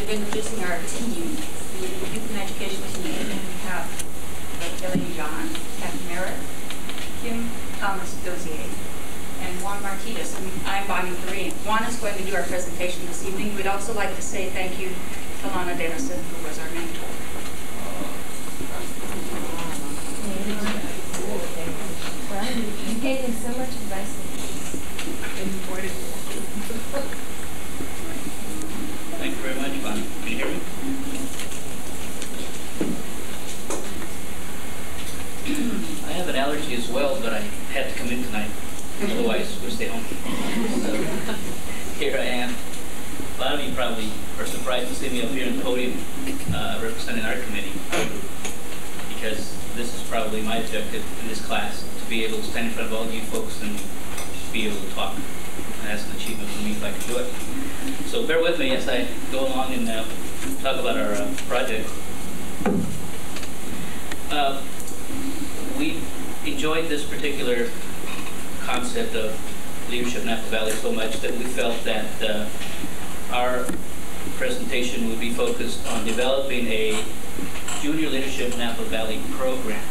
of introducing our team, the Youth and Education team. We have Kelly John, Kathy Merritt, Kim Thomas Dozier, and Juan Martinez, and I'm Bonnie Green. Juan is going to do our presentation this evening. We'd also like to say thank you to Lana Dennison, who was our mentor. Well, you gave me so much advice. Thank you very much, Bonnie. Can you hear me? I have an allergy as well, but I had to come in tonight. Otherwise, we'll stay home. So, here I am. A lot of you probably are surprised to see me up here on the podium representing our committee, because this is probably my objective in this class, to be able to stand in front of all of you folks and be able to talk. And that's an achievement for me if I can do it. So bear with me as I go along and talk about our project. We enjoyed this particular concept of leadership in Napa Valley so much that we felt that our presentation would be focused on developing a Junior Leadership Napa Valley program.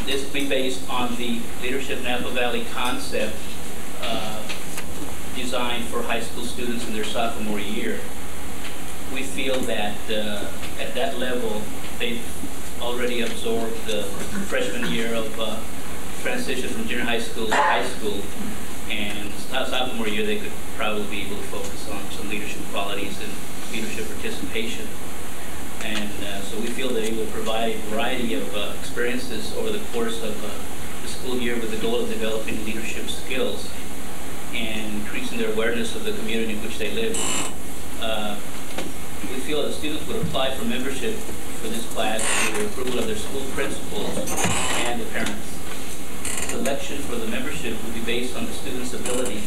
This will be based on the Leadership Napa Valley concept designed for high school students in their sophomore year. We feel that at that level, they've already absorbed the freshman year of transition from junior high school to high school, and sophomore year they could probably be able to focus on some leadership qualities and leadership participation. And so we feel that it will provide a variety of experiences over the course of the school year with the goal of developing leadership skills and increasing their awareness of the community in which they live. We feel that students would apply for membership for this class with the approval of their school principals and the parents. Selection for the membership will be based on the student's ability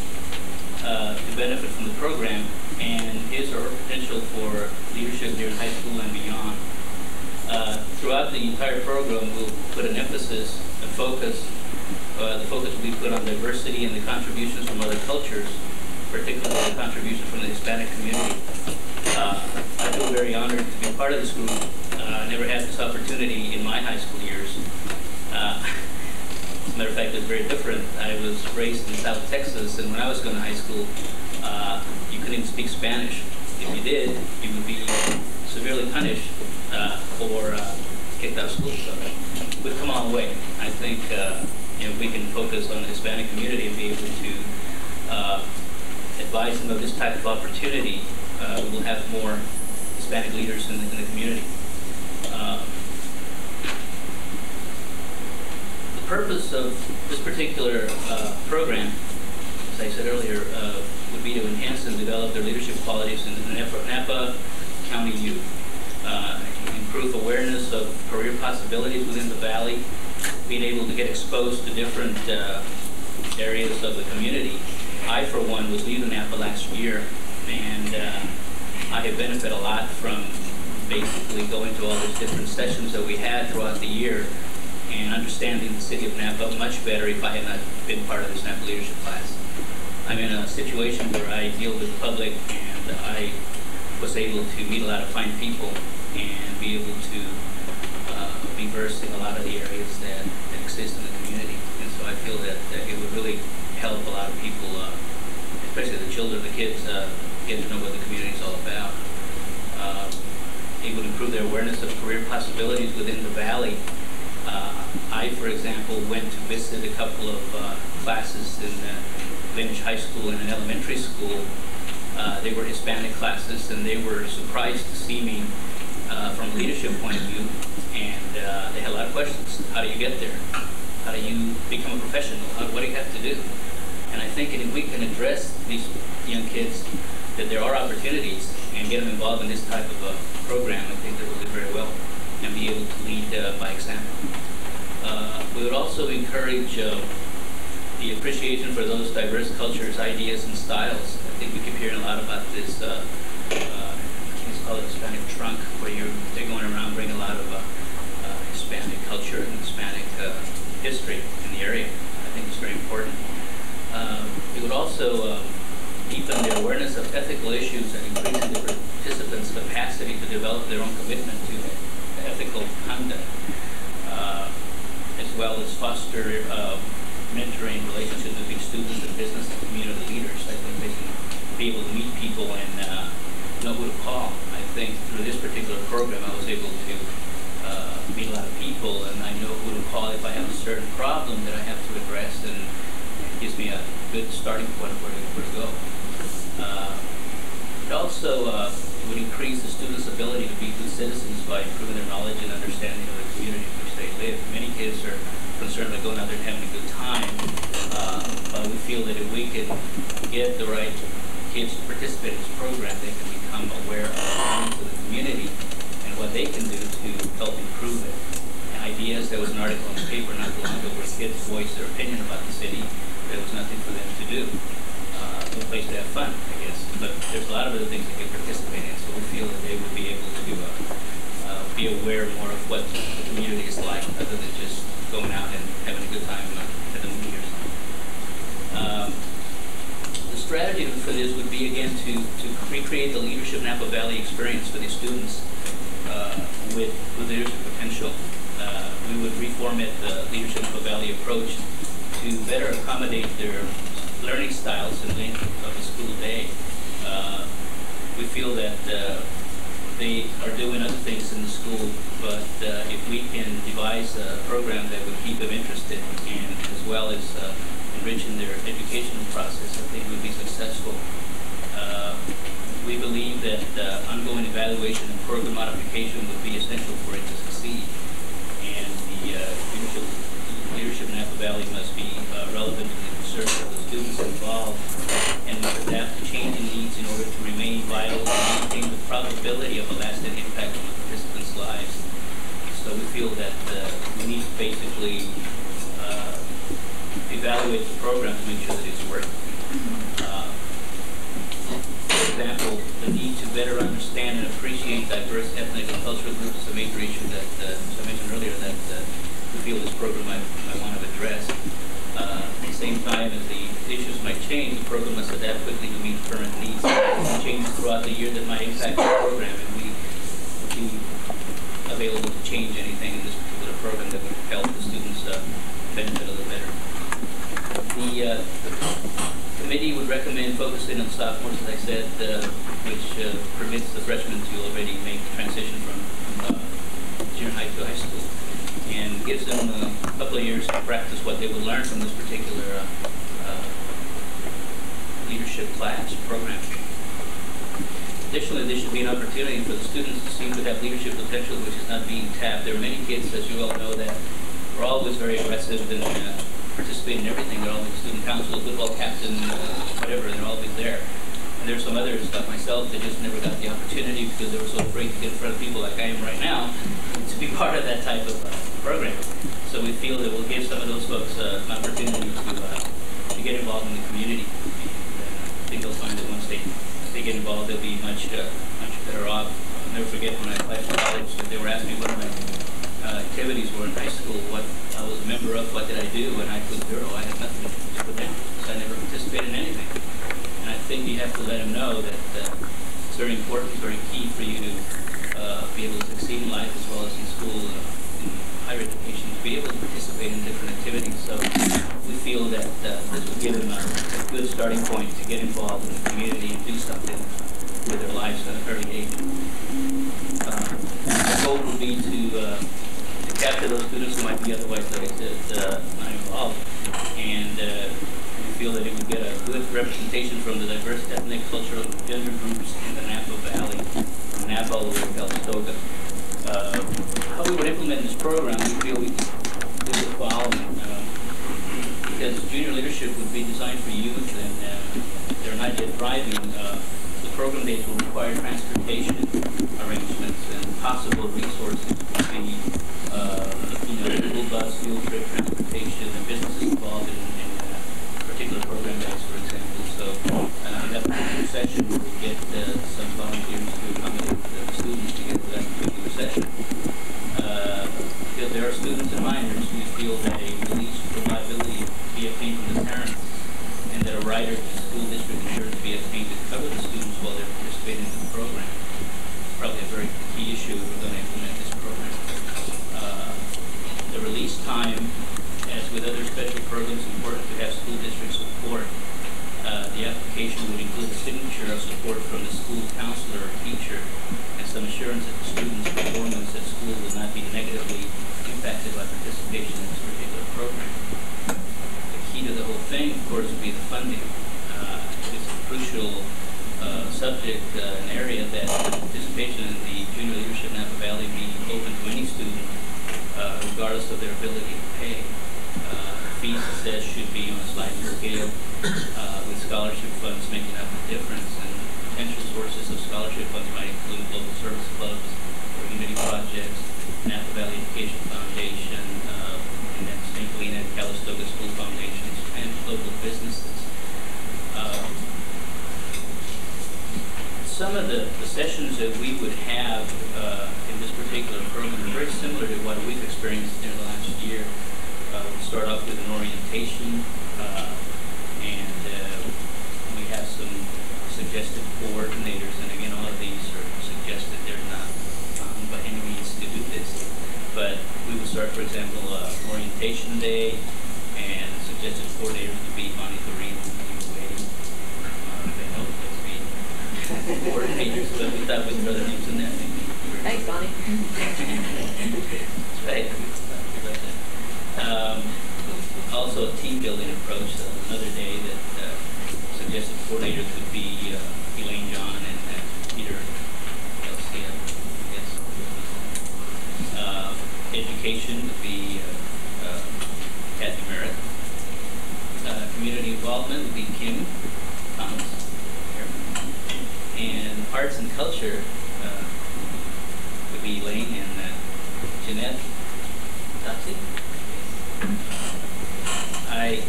to benefit from the program and his or her potential for leadership during high school and beyond. Throughout the entire program, we'll put an emphasis, a focus. The focus will be put on diversity and the contributions from other cultures, particularly the contributions from the Hispanic community. I feel very honored to be part of this group. I never had this opportunity in my high school years. As a matter of fact, it's very different. I was raised in South Texas, and when I was going to high school, you couldn't even speak Spanish. If you did, you would be severely punished or kicked out of school. So we've come a long way. I think if we can focus on the Hispanic community and be able to advise them of this type of opportunity, we will have more Hispanic leaders in the community. The purpose of this particular program, as I said earlier, would be to enhance and develop their leadership qualities in the Napa County youth, improve awareness of career possibilities within the valley, being able to get exposed to different areas of the community. I, for one, was leaving Napa last year, and I have benefited a lot from basically going to all those different sessions that we had throughout the year and understanding the city of Napa much better if I had not been part of this Napa leadership class. I'm in a situation where I deal with the public, and I was able to meet a lot of fine people and be able to be versed in a lot of the areas that exist in the community. And so I feel that it would really help a lot of people, especially the children, the kids, get to know what the community is all about. It would improve their awareness of career possibilities within the valley. I, for example, went to visit a couple of classes in Vintage High School and an elementary school. They were Hispanic classes, and they were surprised to see me from a leadership point of view, and they had a lot of questions. How do you get there? How do you become a professional? What do you have to do? And I think if we can address these young kids that there are opportunities and get them involved in this type of a program, I think they will do very well and be able to lead by example. We would also encourage the appreciation for those diverse cultures, ideas, and styles. I think we keep hearing a lot about this, it's called a Hispanic trunk, where they're going around bringing a lot of Hispanic culture and Hispanic history in the area. I think it's very important. We would also deepen their awareness of ethical issues and increasing the participants' capacity to develop their own commitment to ethical conduct, as well as foster mentoring relationships between students and business and community leaders. I think they can be able to meet people and know who to call. I think through this particular program I was able to meet a lot of people, and I know who to call if I have a certain problem that I have to address, and it gives me a good starting point of where to go. It also would increase the students' ability to be good citizens by improving their knowledge and understanding of the community in which they live. Many kids are concerned about going out there and having a good time, but we feel that if we can get the right kids to participate in this program, they can become aware of the needs of the community and what they can do to help improve it. And ideas, there was an article in the paper not too long ago where kids voiced their opinion about the city. There was nothing for them to do. No place to have fun, I guess. But there's a lot of other things they can participate in, so we feel that they would be able to be aware more of what the community is like, other than just going out and having a good time at the movie or something. The strategy for this would be, again, to recreate the Leadership Napa Valley experience for these students with leadership potential. We would reformat the Leadership Napa Valley approach to better accommodate their learning styles and length of the school day. We feel that they are doing other things in the school, but if we can devise a program that would keep them interested and as well as enriching their educational process, I think we'd be successful. We believe that ongoing evaluation and program modification would be essential for it to succeed, and the leadership in Napa Valley must be relevant to the concerns of the students involved, and must adapt to changing needs in order to remain vital and maintain the probability of a lasting impact on the participants' lives. So we feel that we need to basically evaluate the program to make sure that it's working. For example, the need to better understand and appreciate diverse ethnic and cultural groups is a major issue that, as I mentioned earlier, that we feel this program might want to address. At the same time as the issues might change, the program must adapt quickly to meet current needs. Changes throughout the year that might impact the program, and we would be available to change anything in this particular program that would help the students benefit a little better. The committee would recommend focusing on sophomores, as I said, which permits the freshmen to already make the transition from junior high to high school, and gives them a couple of years to practice what they would learn from this particular leadership class program. Additionally, there should be an opportunity for the students to seem to have leadership potential which is not being tapped. There are many kids, as you all know, that are always very aggressive and participate in everything. They're always student council, football captain, whatever, and they're always there. And there's some others, like myself, that just never got the opportunity because they were so afraid to get in front of people like I am right now to be part of that type of program. So we feel that we'll give some of those folks an opportunity to get involved in the community. And I think they'll find that once they get involved, they'll be much better off. I'll never forget when I applied for college, they were asking me what my activities were in high school, what I was a member of, what did I do, and I put zero. I had nothing to put down, so I never participated in anything. And I think you have to let them know that it's very important, it's very key for you to be able to succeed in life as well as in school, in higher education, to be able to participate in different activities. So we feel that this will give them a good starting point to get involved in the community and do something with their lives at an early age. The goal would be to capture those students who might be otherwise, like I said, not involved, and we feel that it would get a good representation from the diverse ethnic, cultural, and gender groups in the Napa Valley, from Napa all the way to Calistoga. How we would implement this program, we feel we could do the following. Because junior leadership would be designed for youth and they're not yet driving, the program dates will require transportation arrangements and possible resources would be school bus, field trip, transportation, and businesses involved in particular program days, for example. So in that particular session, we will get some volunteers to accommodate the students to get to that particular session. Because there are students and minors who feel that a release from liability be obtained from the parents, and that a rider required school district insurance to be obtained to cover the students while they're participating in the program. It's probably a very key issue if we're going to implement this program. The release time, as with other special programs, is important to have school district support. The application would include a signature of support from the school counselor or teacher and some assurance that the student's performance at school will not be negatively impacted by participation in this particular program. The key to the whole thing, of course, would be the funding. It's a crucial subject, an area that participation in the Junior Leadership Napa Valley be open to any student, regardless of their ability to pay. Fees, it says, should be on a sliding scale, with scholarship funds making up the difference. And potential sources of scholarship funds might include local service clubs, community projects, Napa Valley Education Foundation, and then St. Helena and Calistoga School Foundations, and local businesses. Some of the sessions that we would have in this particular program are very similar to what we've experienced in the last year. We start off with an orientation, and we have some suggested coordinators. And again, all of these are suggested. They're not by any means to do this. But we will start, for example, orientation day, and suggested coordinators would be Bonnie Doreen and UA. They know those be coordinators, but we thought we'd throw their names in there. Thanks, Bonnie. That's right. Also a team building approach, another day that suggested coordinators would be Elaine John and Peter Garcia, I guess. Education would be Kathy Merritt. Community involvement would be Kim Thomas. And arts and culture would be Elaine and Jeanette Dottie. I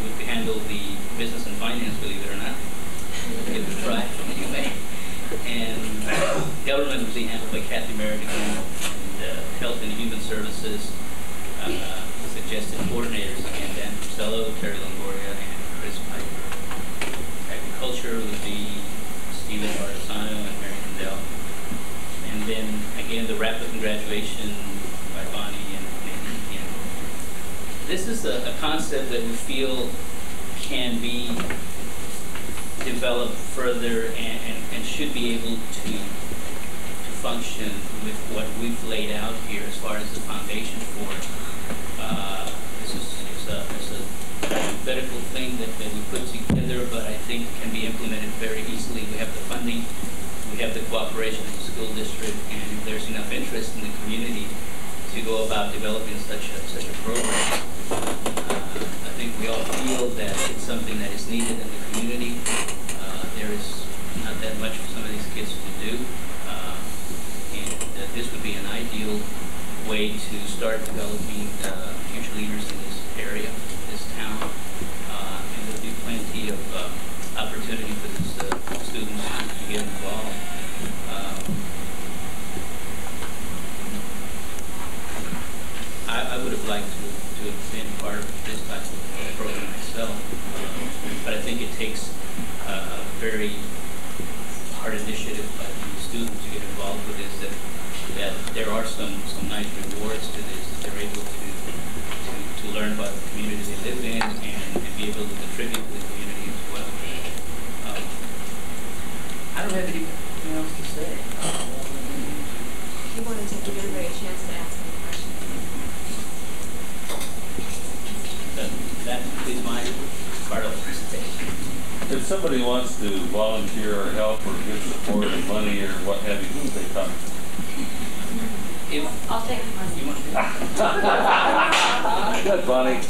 would handle the business and finance, believe it or not. Give it a try, you may. And government would be handled by Kathy Merritt again, and health and human services, suggested coordinators again, Dan Porcello, Terry Longoria, and Chris Piper. Agriculture would be Stephen Bardesano and Mary Condell. And then again, the wrap-up and graduation by Bonnie and Nathan again. This is a concept that we feel can be developed further and should be able to function with what we've laid out here as far as the foundation for it. This is a hypothetical thing that we put together, but I think can be implemented very easily. We have the funding, we have the cooperation of the school district, and if there's enough interest in the community to go about developing such a program. I think we all feel that it's something that is needed in the community. There is not that much for some of these kids to do, and this would be an ideal way to start developing future leaders in this area, this town, and there'll be plenty of opportunity for these students to get involved. I would have liked to have been part of this type of program myself, but I think it takes a very hard initiative by the students to get involved with this, that there are some nice rewards to this, that they're able to learn about the community they live in and be able to contribute to the community as well. I don't have anything else to say. We wanted to give everybody a chance to ask any questions. That is my part of the presentation. If somebody wants to volunteer or help or give support or money or what have you, who do they come to? I'll take the money. You want to? Good, Bonnie.